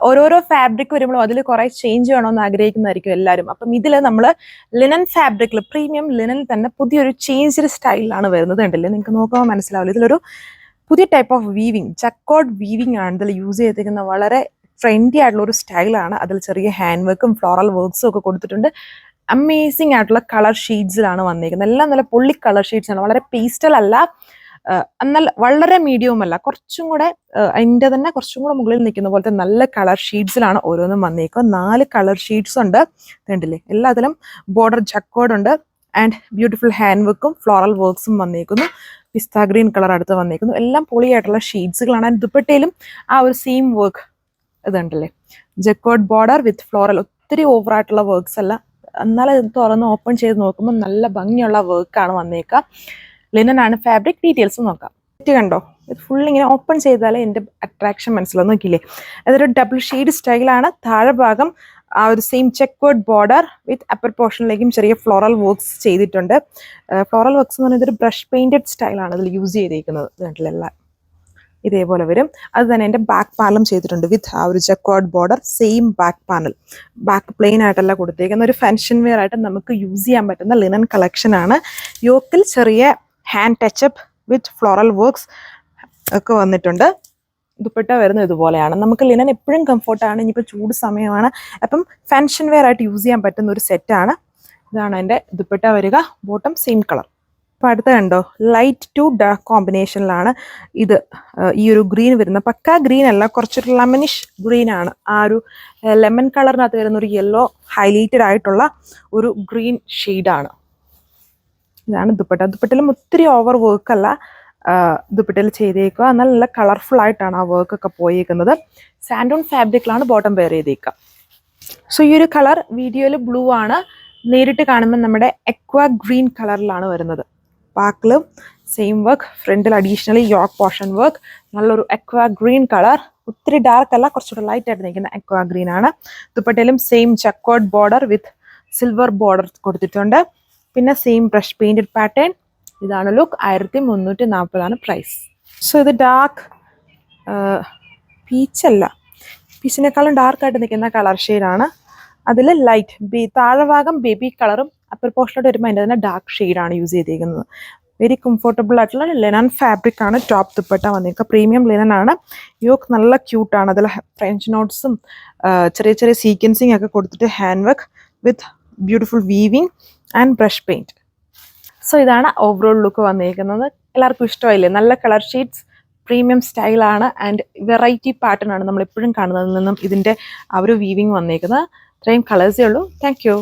ഓരോരോ ഫാബ്രിക് വരുമ്പോഴും അതിൽ കുറെ ചേഞ്ച് വേണമെന്ന് ആഗ്രഹിക്കുന്നതായിരിക്കും എല്ലാവരും. അപ്പം ഇതിൽ നമ്മൾ ലിനൻ ഫാബ്രിക്കിൽ പ്രീമിയം ലിനൻ തന്നെ പുതിയൊരു ചേഞ്ച്ഡ് സ്റ്റൈലിലാണ് വരുന്നത്. കണ്ടില്ലേ, നിങ്ങൾക്ക് നോക്കുമ്പോൾ മനസ്സിലാവില്ല. ഇതിലൊരു പുതിയ ടൈപ്പ് ഓഫ് വീവിങ്, ചക്കോഡ് വീവിങ് ആണ് ഇതിൽ യൂസ് ചെയ്തിരിക്കുന്ന. വളരെ ട്രെൻഡി ആയിട്ടുള്ള ഒരു സ്റ്റൈലാണ്. അതിൽ ചെറിയ ഹാൻഡ് വർക്കും ഫ്ലോറൽ വർക്ക്സും ഒക്കെ കൊടുത്തിട്ടുണ്ട്. അമേസിംഗ് ആയിട്ടുള്ള കളർ ഷെയ്ഡ്സിലാണ് വന്നിരിക്കുന്നത്. എല്ലാം നല്ല പൊള്ളി കളർ ഷെയ്ഡ്സ് ആണ്. വളരെ പേസ്റ്റൽ അല്ല, എന്നാൽ വളരെ മീഡിയവും അല്ല, കുറച്ചും കൂടെ അതിൻ്റെ തന്നെ കുറച്ചും കൂടെ മുകളിൽ നിൽക്കുന്ന പോലത്തെ നല്ല കളർ ഷീഡ്സിലാണ് ഓരോന്നും വന്നേക്കുക. 4 കളർ ഷീഡ്സ് ഉണ്ട്. കണ്ടില്ലേ, എല്ലാത്തിലും ബോർഡർ ജക്കോഡ് ഉണ്ട് ആൻഡ് ബ്യൂട്ടിഫുൾ ഹാൻഡ് വർക്കും ഫ്ലോറൽ വർക്ക്സും വന്നേക്കുന്നു. പിസ്ത ഗ്രീൻ കളർ അടുത്ത് വന്നേക്കുന്നു. എല്ലാം പൊളിയായിട്ടുള്ള ഷീഡ്സുകളാണ്. ആൻഡ് ദുപ്പട്ടയിലും ആ ഒരു സെയിം വർക്ക് ഇതുണ്ടല്ലേ, ജക്കോഡ് ബോർഡർ വിത്ത് ഫ്ലോറൽ. ഒത്തിരി ഓവറായിട്ടുള്ള വർക്ക്സ് അല്ല, എന്നാലും ഇത് തുറന്ന് ഓപ്പൺ ചെയ്ത് നോക്കുമ്പോൾ നല്ല ഭംഗിയുള്ള വർക്കാണ് വന്നേക്കുക. ലിനൻ ആണ് ഫാബ്രിക്. ഡീറ്റെയിൽസ് നോക്കാം. ഇത് കണ്ടോ, ഇത് ഫുൾ ഇങ്ങനെ ഓപ്പൺ ചെയ്താലേ എൻ്റെ അട്രാക്ഷൻ മനസ്സിലാവും. നോക്കിയില്ലേ, അതൊരു ഡബിൾ ഷെയ്ഡ് സ്റ്റൈലാണ്. താഴെ ഭാഗം ആ ഒരു സെയിം ചെക്വേർഡ് ബോർഡർ വിത്ത് അപ്പർ പോർഷനിലേക്കും ചെറിയ ഫ്ലോറൽ വർക്ക്സ് ചെയ്തിട്ടുണ്ട്. ഫ്ലോറൽ വർക്ക്സ് എന്ന് പറയുന്നത് ഒരു ബ്രഷ് പെയിന്റഡ് സ്റ്റൈലാണ് ഇതിൽ യൂസ് ചെയ്തിരിക്കുന്നത്. കണ്ടില്ല, ഇതേപോലെ വരും. അത് തന്നെ എൻ്റെ ബാക്ക് പാനലും ചെയ്തിട്ടുണ്ട് വിത്ത് ആ ഒരു chequered border, same back panel. Back plain ആയിട്ടല്ല കൊടുത്തേക്കുന്ന, ഒരു ഫങ്ഷൻ വെയർ ആയിട്ട് നമുക്ക് യൂസ് ചെയ്യാൻ പറ്റുന്ന ലിനൻ കളക്ഷൻ ആണ്. യോക്കിൽ ചെറിയ ഹാൻഡ് ടച്ചപ്പ് വിത്ത് ഫ്ലോറൽ വർക്ക്സ് ഒക്കെ വന്നിട്ടുണ്ട്. ദുപ്പട്ട വരുന്നത് ഇതുപോലെയാണ്. നമുക്ക് ലിനൻ എപ്പോഴും കംഫർട്ടാണ്. ഇനിയിപ്പോൾ ചൂട് സമയമാണ്, അപ്പം ഫാൻഷൻ വെയർ ആയിട്ട് യൂസ് ചെയ്യാൻ പറ്റുന്ന ഒരു സെറ്റാണ്. ഇതാണ് എൻ്റെ ദുപ്പട്ട വരിക. Bottom same colour. അപ്പോൾ അടുത്ത കണ്ടോ, ലൈറ്റ് ടു ഡാർക്ക് കോമ്പിനേഷനിലാണ് ഇത് ഈ ഒരു ഗ്രീൻ വരുന്നത്. പക്ക ഗ്രീൻ അല്ല, കുറച്ചൊരു ലെമനിഷ് ഗ്രീൻ ആണ്. ആ ഒരു ലെമൺ കളറിനകത്ത് വരുന്ന ഒരു യെല്ലോ ഹൈലൈറ്റഡ് ആയിട്ടുള്ള ഒരു ഗ്രീൻ ഷെയ്ഡാണ്. ഇതാണ് ദുപ്പട്ട. ദുപ്പട്ടയിലും ഒത്തിരി ഓവർ വർക്കല്ല ദുപ്പട്ടയിൽ ചെയ്തേക്കുക, എന്നാൽ നല്ല കളർഫുൾ ആയിട്ടാണ് ആ വർക്കൊക്കെ പോയേക്കുന്നത്. സാൻഡോൺ ഫാബ്രിക്കിലാണ് ബോട്ടം വെയർ ചെയ്തേക്കുക. സോ ഈ ഒരു കളർ വീഡിയോയിൽ ബ്ലൂ ആണ്, നേരിട്ട് കാണുമ്പോൾ നമ്മുടെ എക്വാ ഗ്രീൻ കളറിലാണ് വരുന്നത്. ബാക്കിലും സെയിം വർക്ക്, ഫ്രണ്ടിൽ അഡീഷണലി യോക്ക് പോർഷൻ വർക്ക്. നല്ലൊരു എക്വാ ഗ്രീൻ കളർ, ഒത്തിരി ഡാർക്ക് അല്ല, കുറച്ചുകൂടെ ലൈറ്റ് ആയിട്ട് നിൽക്കുന്ന എക്വാ ഗ്രീൻ ആണ്. ദുപ്പട്ടയിലും same jacquard border with silver border കൊടുത്തിട്ടുണ്ട്. പിന്നെ സെയിം ബ്രഷ് പെയിന്റഡ് പാറ്റേൺ. ഇതാണ് ലുക്ക്. 1340 പ്രൈസ്. സോ ഇത് ഡാർക്ക് പീച്ചല്ല, പീച്ചിനേക്കാളും ഡാർക്കായിട്ട് നിൽക്കുന്ന കളർ ഷെയ്ഡാണ്. അതിൽ ലൈറ്റ് താഴെ ഭാഗം ബേബി കളറും അപ്പർ പോർഷനോട്ട് വരുമ്പോൾ അതിൻ്റെ തന്നെ ഡാർക്ക് ഷെയ്ഡാണ് യൂസ് ചെയ്തിരിക്കുന്നത്. വെരി കംഫർട്ടബിൾ ആയിട്ടുള്ള ലിനൻ ഫാബ്രിക് ആണ് ടോപ്പ് ദുപ്പട്ട വന്നിരിക്കുക. പ്രീമിയം ലിനൻ ആണ്. യോക്ക് നല്ല ക്യൂട്ടാണ്. അതിൽ ഫ്രഞ്ച് നോട്ട്സും ചെറിയ ചെറിയ സീക്വൻസിങ് ഒക്കെ കൊടുത്തിട്ട് hand work with beautiful weaving and brush paint. So ഇതാണ് ഓവറോൾ ലുക്ക് വന്നിരിക്കുന്നത്. എല്ലാവർക്കും ഇഷ്ടമായില്ലേ? നല്ല കളർ ഷീറ്റ്സ്, പ്രീമിയം സ്റ്റൈലാണ് ആൻഡ് വെറൈറ്റി പാറ്റേൺ ആണ് നമ്മൾ എപ്പോഴും കാണുന്നതിൽ നിന്നും ഇതിൻ്റെ ആ ഒരു വീവിങ് വന്നിരിക്കുന്നത്. ഇത്രയും കളേഴ്സേ ഉള്ളൂ. Thank you.